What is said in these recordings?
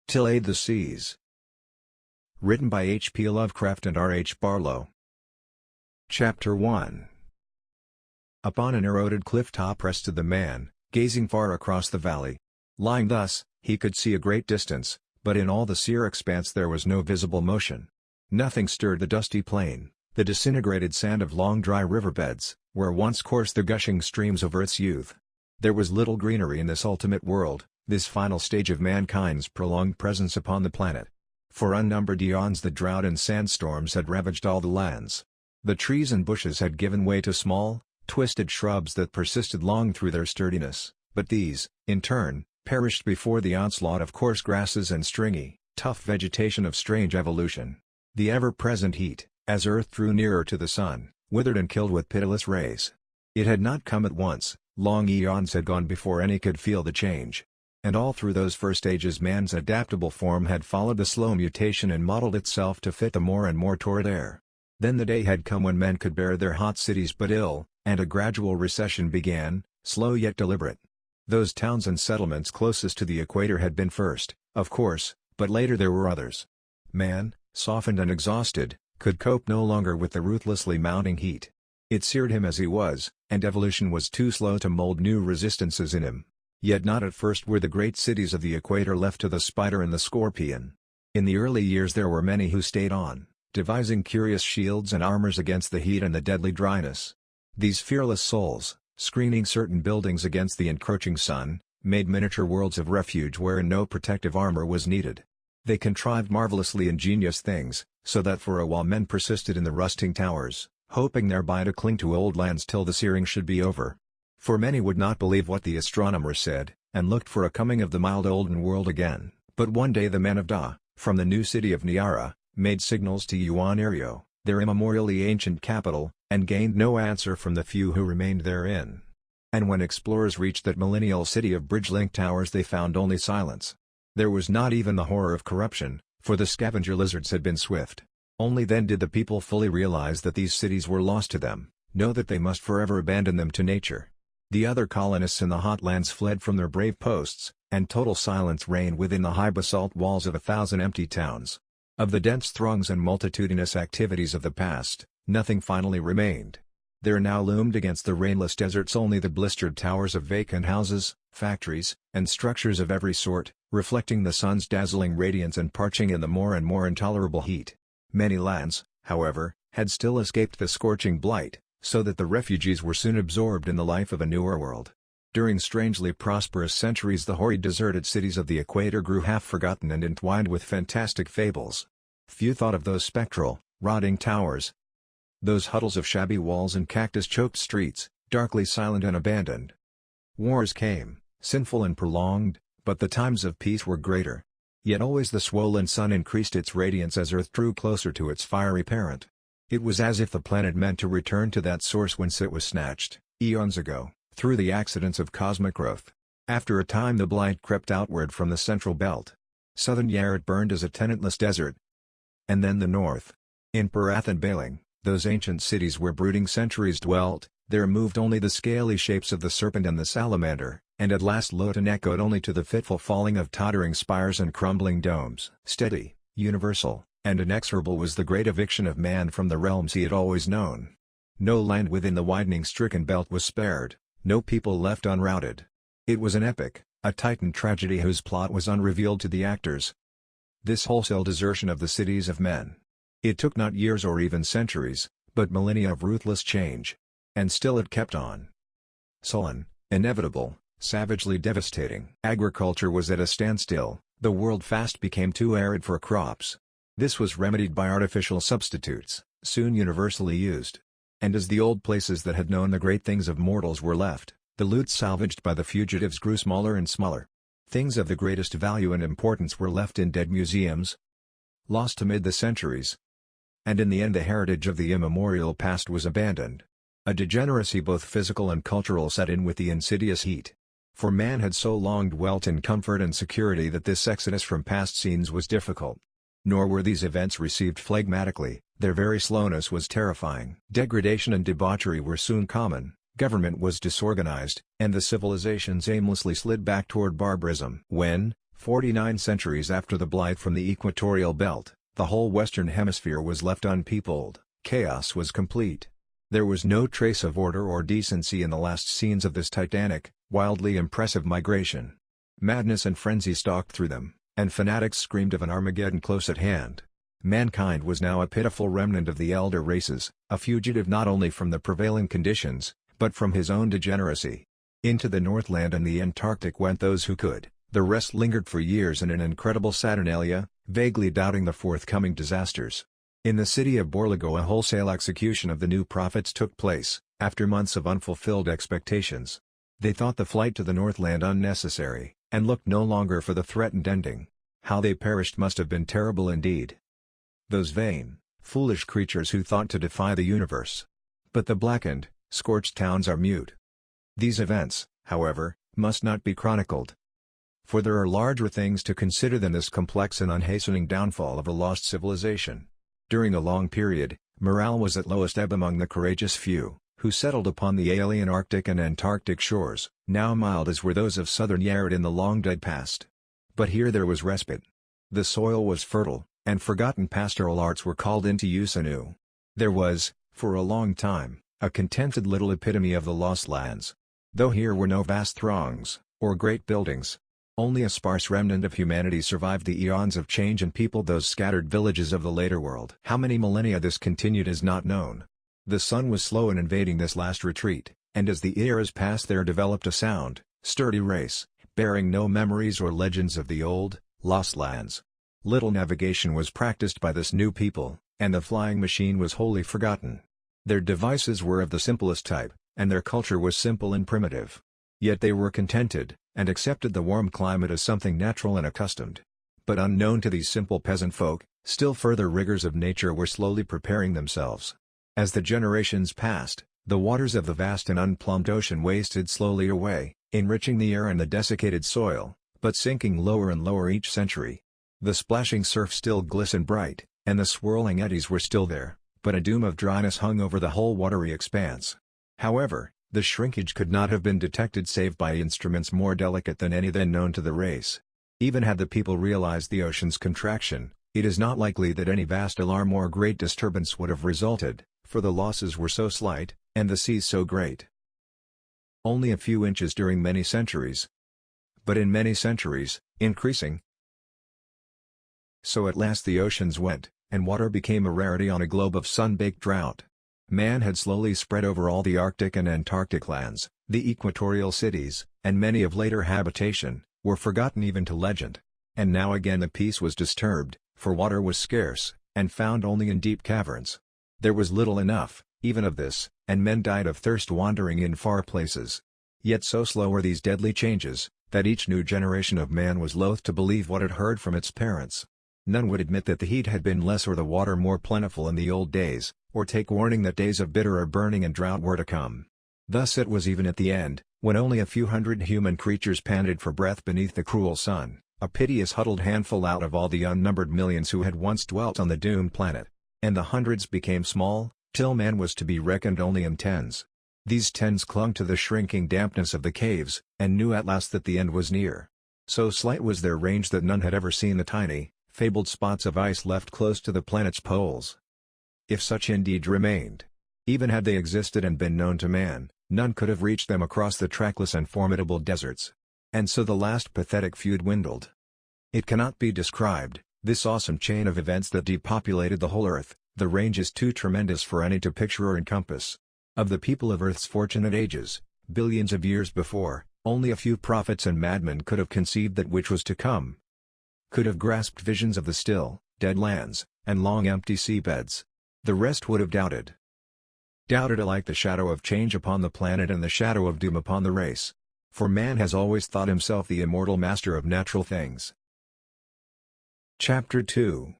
Tillade the Seas. Written by H.P. Lovecraft and R.H. Barlow. Chapter 1. Upon an eroded cliff top rested the man, gazing far across the valley. Lying thus, he could see a great distance, but in all the sere expanse there was no visible motion. Nothing stirred the dusty plain, the disintegrated sand of long dry riverbeds, where once coursed the gushing streams of Earth's youth. There was little greenery in this ultimate world, this final stage of mankind's prolonged presence upon the planet. For unnumbered eons the drought and sandstorms had ravaged all the lands. The trees and bushes had given way to small, twisted shrubs that persisted long through their sturdiness, but these, in turn, perished before the onslaught of coarse grasses and stringy, tough vegetation of strange evolution. The ever-present heat, as Earth drew nearer to the sun, withered and killed with pitiless rays. It had not come at once, long eons had gone before any could feel the change. And all through those first ages man's adaptable form had followed the slow mutation and modeled itself to fit the more and more torrid air. Then the day had come when men could bear their hot cities but ill, and a gradual recession began, slow yet deliberate. Those towns and settlements closest to the equator had been first, of course, but later there were others. Man, softened and exhausted, could cope no longer with the ruthlessly mounting heat. It seared him as he was, and evolution was too slow to mold new resistances in him. Yet not at first were the great cities of the equator left to the spider and the scorpion. In the early years there were many who stayed on, devising curious shields and armors against the heat and the deadly dryness. These fearless souls, screening certain buildings against the encroaching sun, made miniature worlds of refuge wherein no protective armor was needed. They contrived marvelously ingenious things, so that for a while men persisted in the rusting towers, hoping thereby to cling to old lands till the searing should be over. For many would not believe what the astronomer said, and looked for a coming of the mild olden world again. But one day the men of Da, from the new city of Nyara, made signals to Yuan Irio, their immemorially ancient capital, and gained no answer from the few who remained therein. And when explorers reached that millennial city of bridge-linked towers they found only silence. There was not even the horror of corruption, for the scavenger lizards had been swift. Only then did the people fully realize that these cities were lost to them, know that they must forever abandon them to nature. The other colonists in the hot lands fled from their brave posts, and total silence reigned within the high basalt walls of 1,000 empty towns. Of the dense throngs and multitudinous activities of the past, nothing finally remained. There now loomed against the rainless deserts only the blistered towers of vacant houses, factories, and structures of every sort, reflecting the sun's dazzling radiance and parching in the more and more intolerable heat. Many lands, however, had still escaped the scorching blight, so that the refugees were soon absorbed in the life of a newer world. During strangely prosperous centuries the hoary deserted cities of the equator grew half-forgotten and entwined with fantastic fables. Few thought of those spectral, rotting towers, those huddles of shabby walls and cactus-choked streets, darkly silent and abandoned. Wars came, sinful and prolonged, but the times of peace were greater. Yet always the swollen sun increased its radiance as Earth drew closer to its fiery parent. It was as if the planet meant to return to that source whence it was snatched, eons ago, through the accidents of cosmic growth. After a time the blight crept outward from the central belt. Southern Yarat burned as a tenantless desert. And then the north. In Parath and Bailing, those ancient cities where brooding centuries dwelt, there moved only the scaly shapes of the serpent and the salamander, and at last Lotan echoed only to the fitful falling of tottering spires and crumbling domes. Steady, universal, and inexorable was the great eviction of man from the realms he had always known. No land within the widening stricken belt was spared, no people left unrouted. It was an epic, a titan tragedy whose plot was unrevealed to the actors. This wholesale desertion of the cities of men. It took not years or even centuries, but millennia of ruthless change. And still it kept on. Sullen, inevitable, savagely devastating. Agriculture was at a standstill, the world fast became too arid for crops. This was remedied by artificial substitutes, soon universally used. And as the old places that had known the great things of mortals were left, the loot salvaged by the fugitives grew smaller and smaller. Things of the greatest value and importance were left in dead museums, lost amid the centuries. And in the end the heritage of the immemorial past was abandoned. A degeneracy both physical and cultural set in with the insidious heat. For man had so long dwelt in comfort and security that this exodus from past scenes was difficult. Nor were these events received phlegmatically, their very slowness was terrifying. Degradation and debauchery were soon common, government was disorganized, and the civilizations aimlessly slid back toward barbarism. When, 49 centuries after the blight from the equatorial belt, the whole western hemisphere was left unpeopled, chaos was complete. There was no trace of order or decency in the last scenes of this titanic, wildly impressive migration. Madness and frenzy stalked through them, and fanatics screamed of an Armageddon close at hand. Mankind was now a pitiful remnant of the elder races, a fugitive not only from the prevailing conditions, but from his own degeneracy. Into the Northland and the Antarctic went those who could, the rest lingered for years in an incredible Saturnalia, vaguely doubting the forthcoming disasters. In the city of Barlow a wholesale execution of the new prophets took place, after months of unfulfilled expectations. They thought the flight to the Northland unnecessary, and looked no longer for the threatened ending. How they perished must have been terrible indeed. Those vain, foolish creatures who thought to defy the universe. But the blackened, scorched towns are mute. These events, however, must not be chronicled. For there are larger things to consider than this complex and unhastening downfall of a lost civilization. During a long period, morale was at lowest ebb among the courageous few, who settled upon the alien Arctic and Antarctic shores, now mild as were those of southern Yared in the long-dead past. But here there was respite. The soil was fertile, and forgotten pastoral arts were called into use anew. There was, for a long time, a contented little epitome of the lost lands. Though here were no vast throngs, or great buildings. Only a sparse remnant of humanity survived the eons of change and peopled those scattered villages of the later world. How many millennia this continued is not known. The sun was slow in invading this last retreat, and as the eras passed there developed a sound, sturdy race, bearing no memories or legends of the old, lost lands. Little navigation was practiced by this new people, and the flying machine was wholly forgotten. Their devices were of the simplest type, and their culture was simple and primitive. Yet they were contented, and accepted the warm climate as something natural and accustomed. But unknown to these simple peasant folk, still further rigors of nature were slowly preparing themselves. As the generations passed, the waters of the vast and unplumbed ocean wasted slowly away, enriching the air and the desiccated soil, but sinking lower and lower each century. The splashing surf still glistened bright, and the swirling eddies were still there, but a doom of dryness hung over the whole watery expanse. However, the shrinkage could not have been detected save by instruments more delicate than any then known to the race. Even had the people realized the ocean's contraction, it is not likely that any vast alarm or great disturbance would have resulted, for the losses were so slight, and the seas so great. Only a few inches during many centuries. But in many centuries, increasing. So at last the oceans went, and water became a rarity on a globe of sun-baked drought. Man had slowly spread over all the Arctic and Antarctic lands, the equatorial cities, and many of later habitation, were forgotten even to legend. And now again the peace was disturbed, for water was scarce, and found only in deep caverns. There was little enough, even of this, and men died of thirst wandering in far places. Yet so slow were these deadly changes, that each new generation of man was loath to believe what it heard from its parents. None would admit that the heat had been less or the water more plentiful in the old days, or take warning that days of bitterer burning and drought were to come. Thus it was even at the end, when only a few hundred human creatures panted for breath beneath the cruel sun, a piteous huddled handful out of all the unnumbered millions who had once dwelt on the doomed planet. And the hundreds became small, till man was to be reckoned only in tens. These tens clung to the shrinking dampness of the caves, and knew at last that the end was near. So slight was their range that none had ever seen the tiny, fabled spots of ice left close to the planet's poles. If such indeed remained, even had they existed and been known to man, none could have reached them across the trackless and formidable deserts. And so the last pathetic feud dwindled. It cannot be described, this awesome chain of events that depopulated the whole earth. The range is too tremendous for any to picture or encompass. Of the people of Earth's fortunate ages, billions of years before, only a few prophets and madmen could have conceived that which was to come. Could have grasped visions of the still, dead lands, and long empty seabeds. The rest would have doubted. Doubted alike the shadow of change upon the planet and the shadow of doom upon the race. For man has always thought himself the immortal master of natural things. Chapter 2.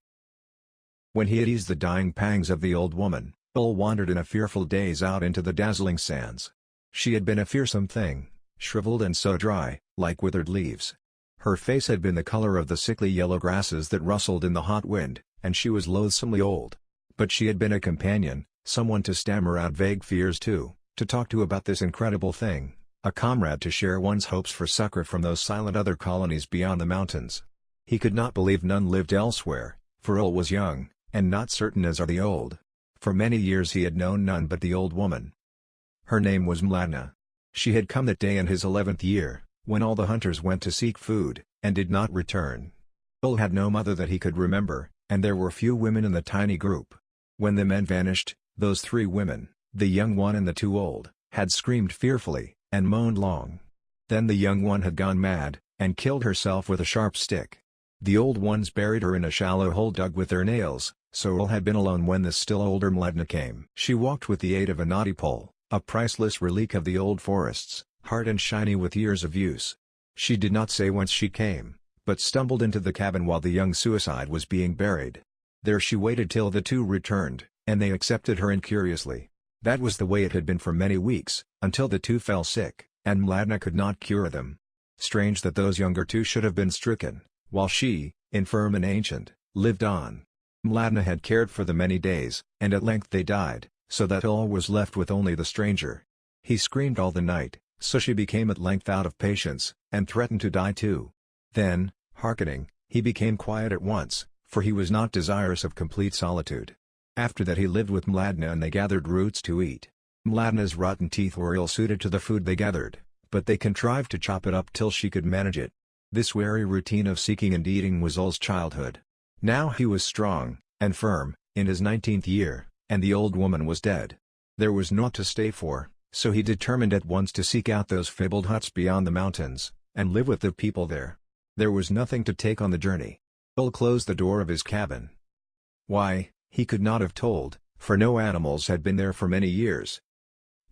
When he had eased the dying pangs of the old woman, Ul wandered in a fearful daze out into the dazzling sands. She had been a fearsome thing, shriveled and so dry, like withered leaves. Her face had been the color of the sickly yellow grasses that rustled in the hot wind, and she was loathsomely old. But she had been a companion, someone to stammer out vague fears to talk to about this incredible thing, a comrade to share one's hopes for succor from those silent other colonies beyond the mountains. He could not believe none lived elsewhere, for Ul was young, and not certain as are the old. For many years he had known none but the old woman. Her name was Mladna. She had come that day in his 11th year, when all the hunters went to seek food, and did not return. Ul had no mother that he could remember, and there were few women in the tiny group. When the men vanished, those 3 women, the young one and the 2 old, had screamed fearfully, and moaned long. Then the young one had gone mad, and killed herself with a sharp stick. The old ones buried her in a shallow hole dug with their nails, so Ul had been alone when the still older Mladna came. She walked with the aid of a knotty pole, a priceless relic of the old forests, hard and shiny with years of use. She did not say whence she came, but stumbled into the cabin while the young suicide was being buried. There she waited till the 2 returned, and they accepted her incuriously. That was the way it had been for many weeks, until the 2 fell sick, and Mladna could not cure them. Strange that those younger 2 should have been stricken, while she, infirm and ancient, lived on. Mladna had cared for them many days, and at length they died, so that Ul was left with only the stranger. He screamed all the night, so she became at length out of patience, and threatened to die too. Then, hearkening, he became quiet at once, for he was not desirous of complete solitude. After that he lived with Mladna and they gathered roots to eat. Mladna's rotten teeth were ill-suited to the food they gathered, but they contrived to chop it up till she could manage it. This wary routine of seeking and eating was Ul's childhood. Now he was strong, and firm, in his 19th year, and the old woman was dead. There was naught to stay for, so he determined at once to seek out those fabled huts beyond the mountains, and live with the people there. There was nothing to take on the journey. Ul closed the door of his cabin. Why, he could not have told, for no animals had been there for many years.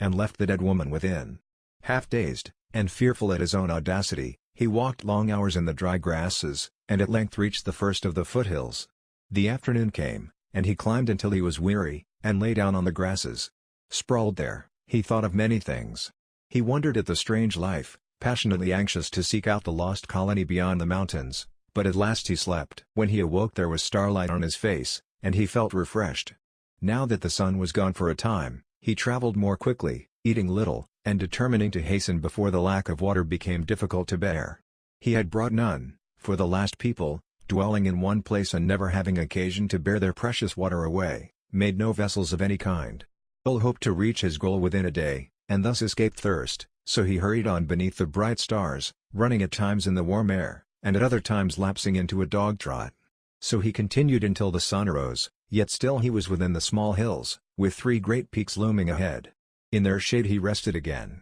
And left the dead woman within. Half dazed, and fearful at his own audacity, he walked long hours in the dry grasses, and at length reached the first of the foothills. The afternoon came, and he climbed until he was weary, and lay down on the grasses. Sprawled there, he thought of many things. He wondered at the strange life, passionately anxious to seek out the lost colony beyond the mountains, but at last he slept. When he awoke there was starlight on his face, and he felt refreshed. Now that the sun was gone for a time, he traveled more quickly, eating little, and determining to hasten before the lack of water became difficult to bear. He had brought none, for the last people, dwelling in one place and never having occasion to bear their precious water away, made no vessels of any kind. Ul hoped to reach his goal within a day, and thus escape thirst, so he hurried on beneath the bright stars, running at times in the warm air, and at other times lapsing into a dog trot. So he continued until the sun arose, yet still he was within the small hills, with 3 great peaks looming ahead. In their shade he rested again.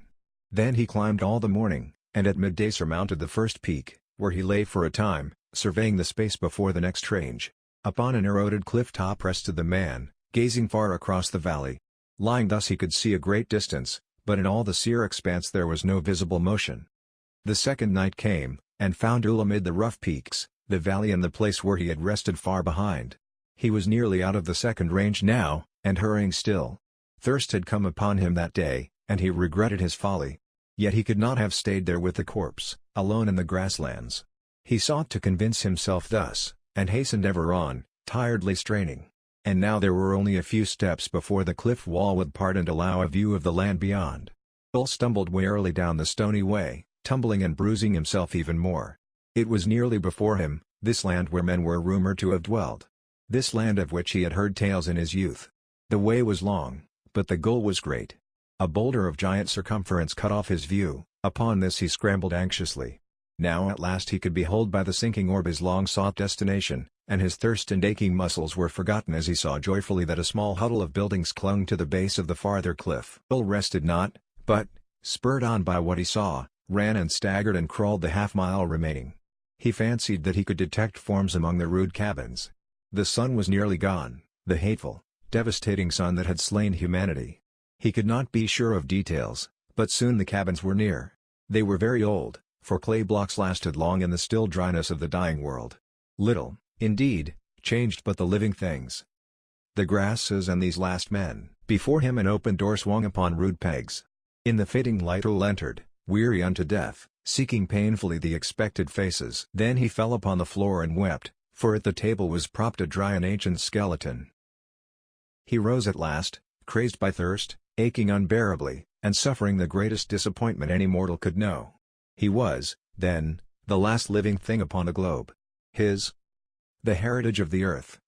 Then he climbed all the morning, and at midday surmounted the first peak, where he lay for a time, surveying the space before the next range. Upon an eroded cliff top rested the man, gazing far across the valley. Lying thus he could see a great distance, but in all the sere expanse there was no visible motion. The second night came, and found Ul amid the rough peaks, the valley and the place where he had rested far behind. He was nearly out of the second range now, and hurrying still. Thirst had come upon him that day, and he regretted his folly. Yet he could not have stayed there with the corpse, alone in the grasslands. He sought to convince himself thus, and hastened ever on, tiredly straining. And now there were only a few steps before the cliff wall would part and allow a view of the land beyond. Ul stumbled warily down the stony way, tumbling and bruising himself even more. It was nearly before him, this land where men were rumored to have dwelt. This land of which he had heard tales in his youth. The way was long, but the goal was great. A boulder of giant circumference cut off his view. Upon this he scrambled anxiously. Now at last he could behold by the sinking orb his long-sought destination, and his thirst and aching muscles were forgotten as he saw joyfully that a small huddle of buildings clung to the base of the farther cliff. Ul rested not, but, spurred on by what he saw, ran and staggered and crawled the half-mile remaining. He fancied that he could detect forms among the rude cabins. The sun was nearly gone, the hateful, devastating sun that had slain humanity. He could not be sure of details, but soon the cabins were near. They were very old, for clay blocks lasted long in the still dryness of the dying world. Little, indeed, changed but the living things. The grasses and these last men. Before him an open door swung upon rude pegs. In the fading light Ul entered, weary unto death, seeking painfully the expected faces. Then he fell upon the floor and wept, for at the table was propped a dry and ancient skeleton. He rose at last, crazed by thirst, aching unbearably, and suffering the greatest disappointment any mortal could know. He was, then, the last living thing upon the globe. The heritage of the earth.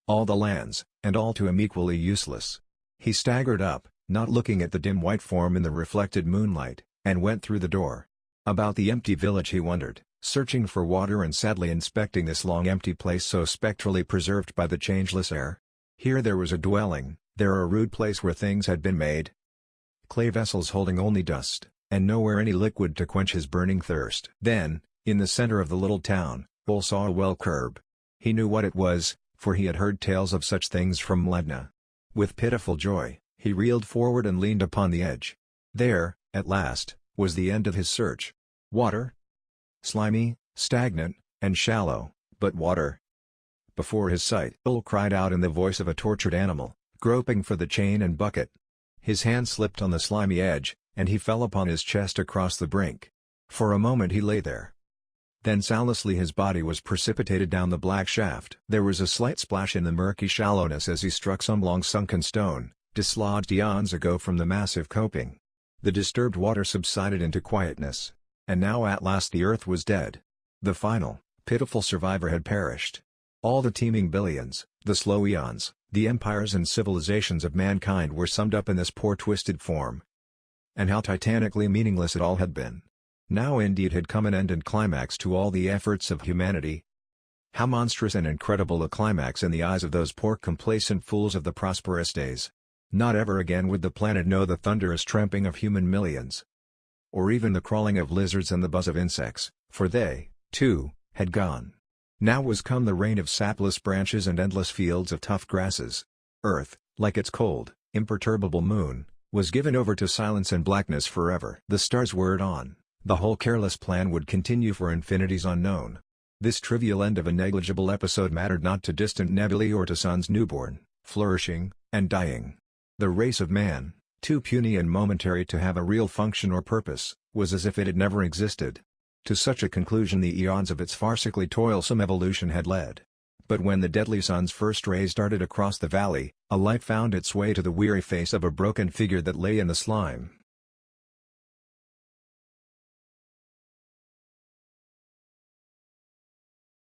All the lands, and all to him equally useless. He staggered up, not looking at the dim white form in the reflected moonlight, and went through the door. About the empty village he wandered, searching for water and sadly inspecting this long empty place so spectrally preserved by the changeless air. Here there was a dwelling, there a rude place where things had been made. Clay vessels holding only dust, and nowhere any liquid to quench his burning thirst. Then, in the center of the little town, Bull saw a well curb. He knew what it was, for he had heard tales of such things from Mledna. With pitiful joy, he reeled forward and leaned upon the edge. There, at last, was the end of his search. Water? Slimy, stagnant, and shallow, but water. Before his sight, Bull cried out in the voice of a tortured animal, groping for the chain and bucket. His hand slipped on the slimy edge, and he fell upon his chest across the brink. For a moment he lay there. Then soundlessly his body was precipitated down the black shaft. There was a slight splash in the murky shallowness as he struck some long sunken stone, dislodged eons ago from the massive coping. The disturbed water subsided into quietness. And now at last the earth was dead. The final, pitiful survivor had perished. All the teeming billions, the slow eons, the empires and civilizations of mankind were summed up in this poor twisted form. And how titanically meaningless it all had been. Now indeed had come an end and climax to all the efforts of humanity. How monstrous and incredible a climax in the eyes of those poor complacent fools of the prosperous days. Not ever again would the planet know the thunderous tramping of human millions. Or even the crawling of lizards and the buzz of insects, for they, too, had gone. Now was come the reign of sapless branches and endless fields of tough grasses. Earth, like its cold, imperturbable moon, was given over to silence and blackness forever. The stars whirred on. The whole careless plan would continue for infinities unknown. This trivial end of a negligible episode mattered not to distant nebulae or to suns newborn, flourishing, and dying. The race of man, too puny and momentary to have a real function or purpose, was as if it had never existed. To such a conclusion the eons of its farcically toilsome evolution had led. But when the deadly sun's first rays darted across the valley, a light found its way to the weary face of a broken figure that lay in the slime.